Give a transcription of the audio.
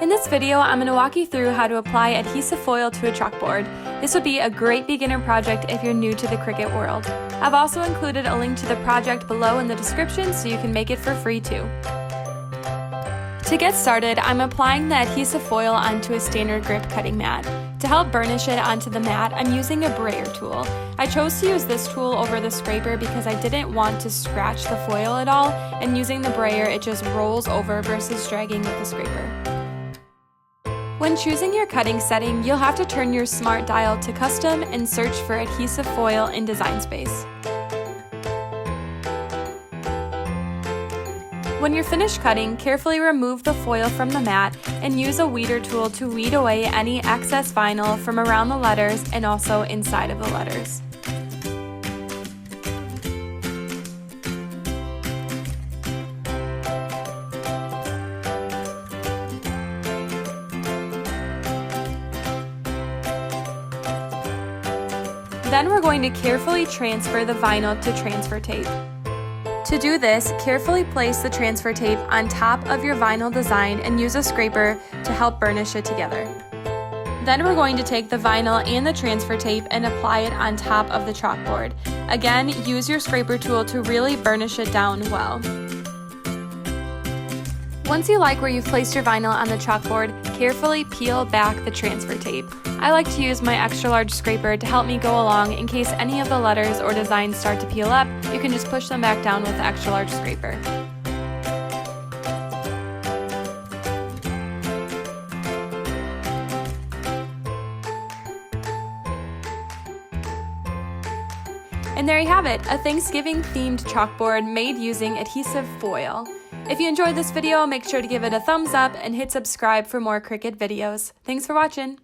In this video, I'm going to walk you through how to apply adhesive foil to a chalkboard. This would be a great beginner project if you're new to the Cricut world. I've also included a link to the project below in the description so you can make it for free too. To get started, I'm applying the adhesive foil onto a standard grip cutting mat. To help burnish it onto the mat, I'm using a brayer tool. I chose to use this tool over the scraper because I didn't want to scratch the foil at all, and using the brayer it just rolls over versus dragging with the scraper. When choosing your cutting setting, you'll have to turn your smart dial to custom and search for adhesive foil in design space. When you're finished cutting, carefully remove the foil from the mat and use a weeder tool to weed away any excess vinyl from around the letters and also inside of the letters. Then we're going to carefully transfer the vinyl to transfer tape. To do this, carefully place the transfer tape on top of your vinyl design and use a scraper to help burnish it together. Then we're going to take the vinyl and the transfer tape and apply it on top of the chalkboard. Again, use your scraper tool to really burnish it down well. Once you like where you've placed your vinyl on the chalkboard, carefully peel back the transfer tape. I like to use my extra large scraper to help me go along in case any of the letters or designs start to peel up. You can just push them back down with the extra large scraper. And there you have it, a Thanksgiving themed chalkboard made using adhesive foil. If you enjoyed this video, make sure to give it a thumbs up and hit subscribe for more Cricut videos. Thanks for watching!